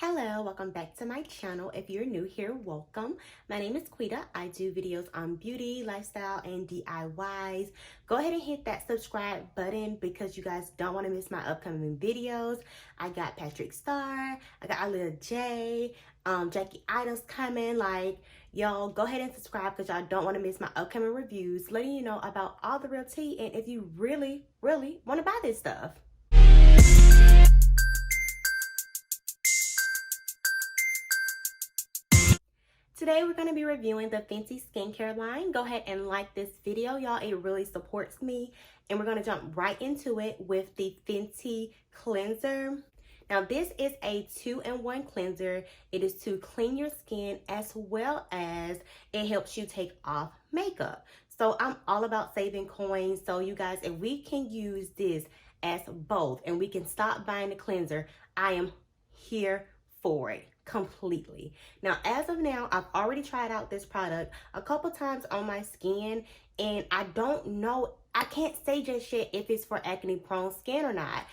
Hello, welcome back to my channel. If you're new here, welcome. My name is Quita. I do videos on beauty, lifestyle, and DIYs. Go ahead and hit that subscribe button because you guys don't want to miss my upcoming videos. I got Patrick Star, I got Alita J, Jackie Items coming. Like, y'all, go ahead and subscribe because y'all don't want to miss my upcoming reviews, letting you know about all the real tea and if you really want to buy this stuff. Today we're going to be reviewing the Fenty skincare line. Go ahead and like this video, y'all. It really supports me. And we're going to jump right into it with the Fenty cleanser. Now this is a 2-in-1 cleanser. It is to clean your skin as well as it helps you take off makeup. So I'm all about saving coins. So you guys, if we can use this as both and we can stop buying the cleanser, I am here for it completely. Now, as of now, I've already tried out this product a couple times on my skin, and I don't know, I can't say just yet if it's for acne prone skin or not.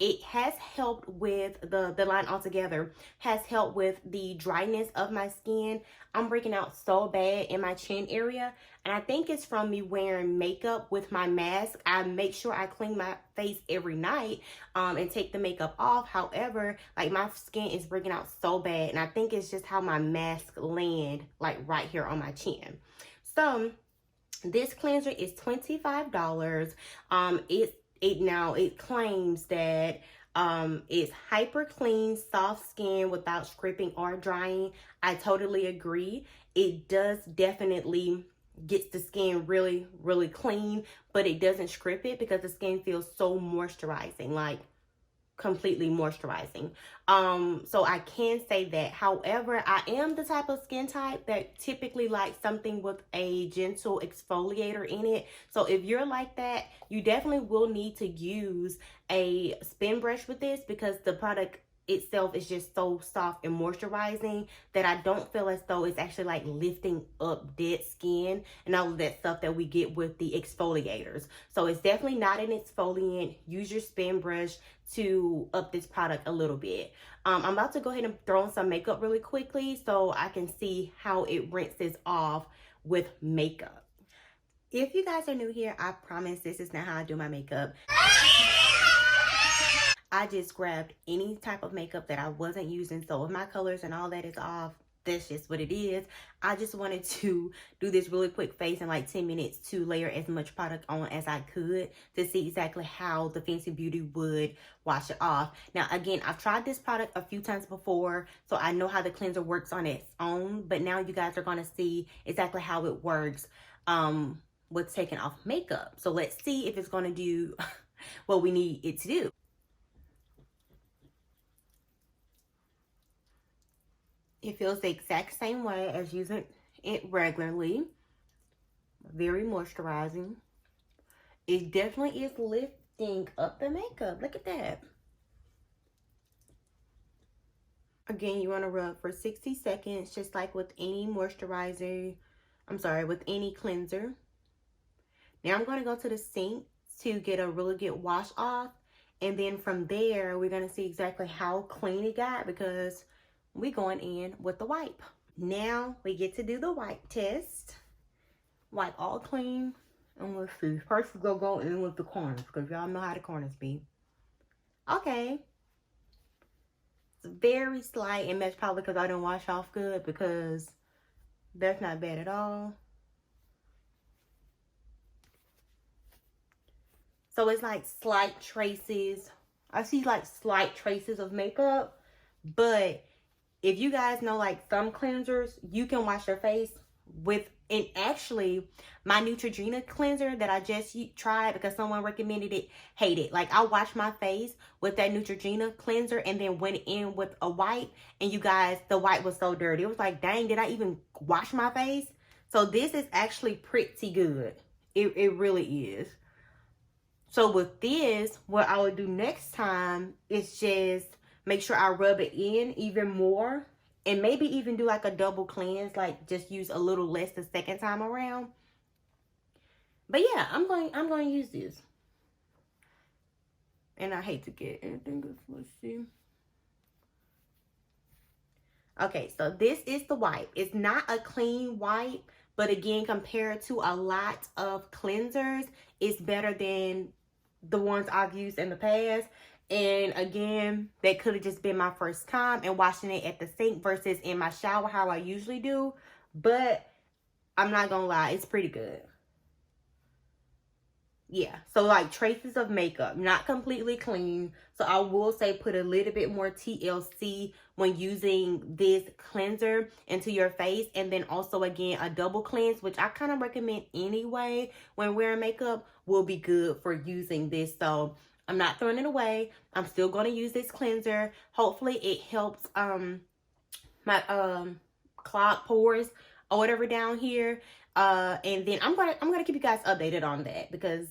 It has helped with the line altogether, has helped with the dryness of my skin. I'm breaking out so bad in my chin area, and I think it's from me wearing makeup with my mask. I make sure I clean my face every night and take the makeup off. However, like, my skin is breaking out so bad, and I think it's just how my mask land like right here on my chin. So this cleanser is $25. It claims that it's hyper clean, soft skin without scraping or drying. I totally agree. It does definitely gets the skin really clean, but it doesn't strip it because the skin feels so moisturizing, like completely moisturizing. So I can say that. However, I am the type of skin type that typically likes something with a gentle exfoliator in it. So if you're like that, you definitely will need to use a spin brush with this because the product itself is just so soft and moisturizing that I don't feel as though it's actually like lifting up dead skin and all of that stuff that we get with the exfoliators. So it's definitely not an exfoliant. Use your spin brush to up this product a little bit. I'm about to go ahead and throw on some makeup really quickly so I can see how it rinses off with makeup. If you guys are new here, I promise this is not how I do my makeup. I just grabbed any type of makeup that I wasn't using. So if my colors and all that is off, that's just what it is. I just wanted to do this really quick face in like 10 minutes to layer as much product on as I could to see exactly how the Fenty Beauty would wash it off. Now, again, I've tried this product a few times before, so I know how the cleanser works on its own. But now you guys are going to see exactly how it works with taking off makeup. So let's see if it's going to do what we need it to do. It feels the exact same way as using it regularly. Very moisturizing. It definitely is lifting up the makeup. Look at that. Again, you want to rub for 60 seconds, just like with any moisturizer. With any cleanser. Now I'm going to go to the sink to get a really good wash off. And then from there, we're going to see exactly how clean it got because we're going in with the wipe. Now we get to do the wipe test. Wipe all clean. And let's see. First we're going to go in with the corners because y'all know how the corners be. Okay. It's very slight, and that's probably because I didn't wash off good, because that's not bad at all. So it's like slight traces. I see like slight traces of makeup, but if you guys know, like, some cleansers, you can wash your face with, and actually, my Neutrogena cleanser that I just tried because someone recommended it, hate it. Like, I washed my face with that Neutrogena cleanser and then went in with a wipe, and you guys, the wipe was so dirty. It was like, dang, did I even wash my face? So this is actually pretty good. It really is. So with this, what I would do next time is just make sure I rub it in even more, and maybe even do like a double cleanse, like just use a little less the second time around. But yeah, I'm going to use this. And I hate to get anything, let's see. Okay, so this is the wipe. It's not a clean wipe, but again, compared to a lot of cleansers, it's better than the ones I've used in the past. And again, that could have just been my first time and washing it at the sink versus in my shower how I usually do. But I'm not gonna lie, it's pretty good. Yeah, so like traces of makeup, not completely clean. So I will say put a little bit more TLC when using this cleanser into your face. And then also again, a double cleanse, which I kind of recommend anyway when wearing makeup, will be good for using this. So I'm not throwing it away. I'm still going to use this cleanser. Hopefully it helps my clogged pores or whatever down here. And then I'm gonna keep you guys updated on that, because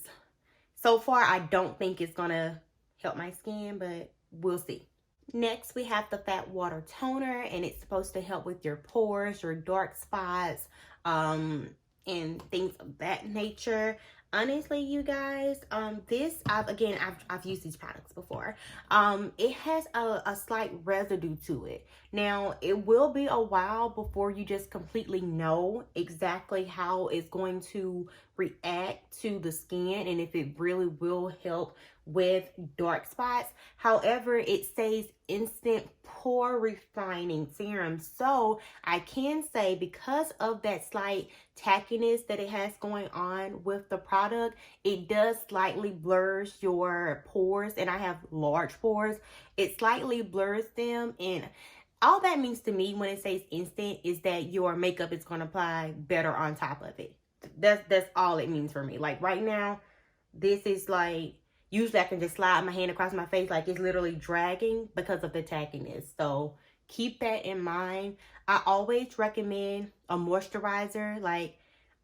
so far I don't think it's gonna help my skin, but we'll see. Next, we have the Fat Water Toner, and it's supposed to help with your pores, your dark spots, and things of that nature. Honestly, you guys, I've used these products before. It has a slight residue to it. Now, it will be a while before you just completely know exactly how it's going to react to the skin and if it really will help with dark spots. However, it says instant pore refining serum. So I can say, because of that slight tackiness that it has going on with the product, it does slightly blurs your pores, and I have large pores. It slightly blurs them, and all that means to me when it says instant is that your makeup is going to apply better on top of it. That's all it means for me. Like right now, this is like, usually I can just slide my hand across my face like it's literally dragging because of the tackiness. So keep that in mind. I always recommend a moisturizer. Like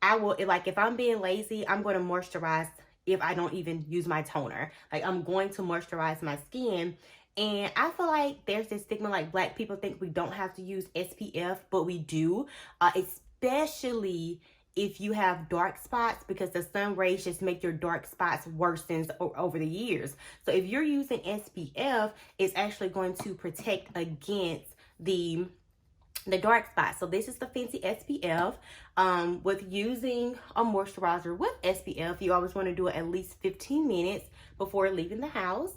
if I'm being lazy, I'm going to moisturize if I don't even use my toner. Like I'm going to moisturize my skin. And I feel like there's this stigma, like Black people think we don't have to use SPF, but we do, especially if you have dark spots, because the sun rays just make your dark spots worsen over the years. So if you're using SPF, it's actually going to protect against the dark spots. So this is the Fenty SPF. With using a moisturizer with SPF, you always want to do it at least 15 minutes before leaving the house.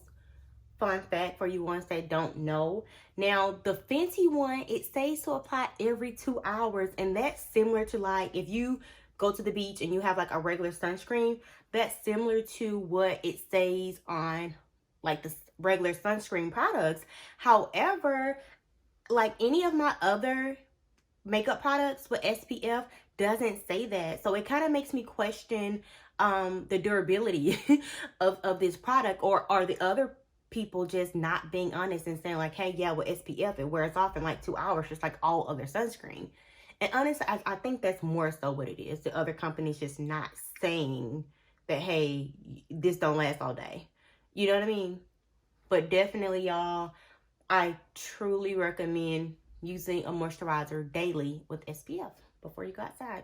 Fun fact for you ones that don't know. Now, the Fenty one, it says to apply every 2 hours, and that's similar to like if you go to the beach and you have like a regular sunscreen, that's similar to what it says on like the regular sunscreen products. However, like any of my other makeup products with SPF doesn't say that. So it kind of makes me question the durability of this product, or are the other people just not being honest and saying like, hey, yeah, with SPF it wears off in like 2 hours, just like all other sunscreen. And honestly, I think that's more so what it is. The other companies just not saying that, hey, this don't last all day. You know what I mean? But definitely, y'all, I truly recommend using a moisturizer daily with SPF before you go outside.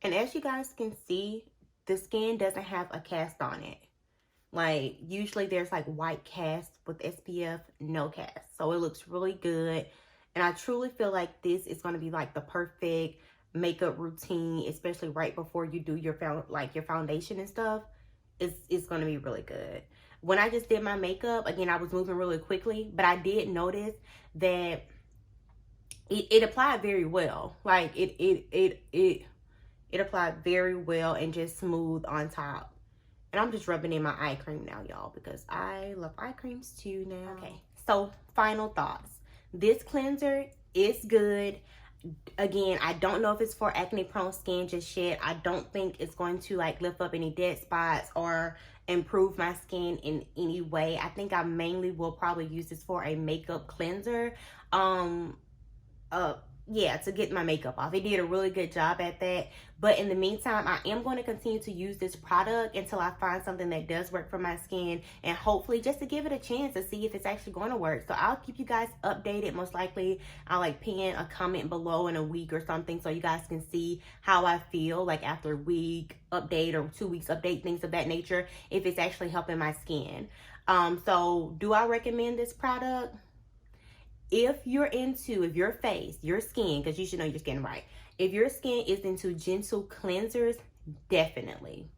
And as you guys can see, the skin doesn't have a cast on it. Like usually there's like white cast with SPF, no cast. So it looks really good. And I truly feel like this is going to be like the perfect makeup routine, especially right before you do your foundation and stuff. It's going to be really good. When I just did my makeup, again, I was moving really quickly, but I did notice that it applied very well. Like it applied very well and just smooth on top. And I'm just rubbing in my eye cream now, y'all, because I love eye creams too now. Okay, so final thoughts. This cleanser is good. Again, I don't know if it's for acne prone skin just yet. I don't think it's going to like lift up any dead spots or improve my skin in any way. I think I mainly will probably use this for a makeup cleanser. Yeah, to get my makeup off. It did a really good job at that. But in the meantime, I am going to continue to use this product until I find something that does work for my skin, and hopefully just to give it a chance to see if it's actually going to work. So I'll keep you guys updated. Most likely I'll like pin a comment below in a week or something so you guys can see how I feel like after a week update or 2 weeks update, things of that nature, if it's actually helping my skin. So do I recommend this product? if your face, your skin, because you should know your skin, right? If your skin is into gentle cleansers, definitely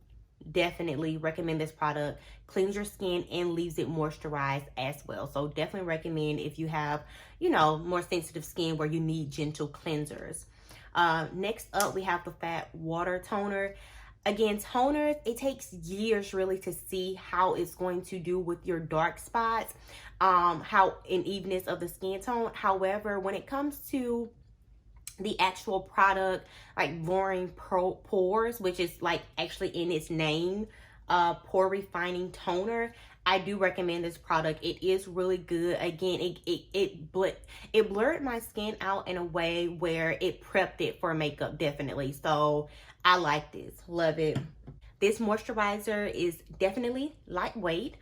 recommend this product. Cleans your skin and leaves it moisturized as well. So definitely recommend if you have, more sensitive skin where you need gentle cleansers. Next up, we have the Fat Water Toner. Again, toners, it takes years really to see how it's going to do with your dark spots, how unevenness of the skin tone. However, when it comes to the actual product, like lowering pores, which is like actually in its name, pore refining toner, I do recommend this product. It is really good. Again, it blurred my skin out in a way where it prepped it for makeup, definitely. So I like this, love it. This moisturizer is definitely lightweight.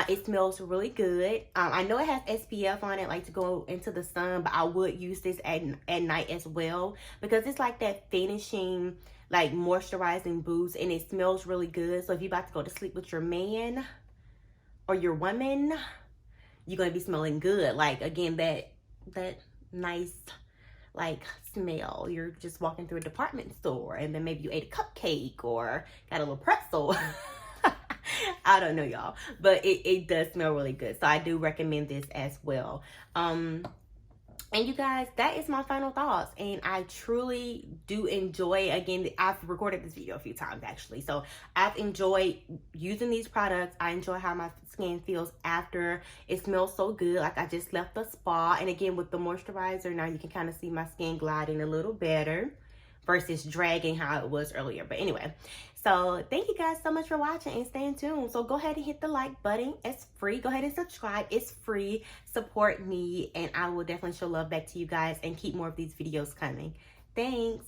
It smells really good. I know it has SPF on it, like to go into the sun, but I would use this at night as well because it's like that finishing, like moisturizing boost, and it smells really good. So if you're about to go to sleep with your man or your woman, you're gonna be smelling good. Like again, that nice like smell. You're just walking through a department store and then maybe you ate a cupcake or got a little pretzel. I don't know, y'all, but it does smell really good. So I do recommend this as well. And you guys, that is my final thoughts. And I truly do enjoy, again, I've recorded this video a few times actually. So I've enjoyed using these products. I enjoy how my skin feels after. It smells so good. Like I just left the spa. And again, with the moisturizer, now you can kind of see my skin gliding a little better versus dragging how it was earlier. But anyway, so thank you guys so much for watching and staying tuned. So go ahead and hit the like button. It's free. Go ahead and subscribe. It's free. Support me and I will definitely show love back to you guys and keep more of these videos coming. Thanks.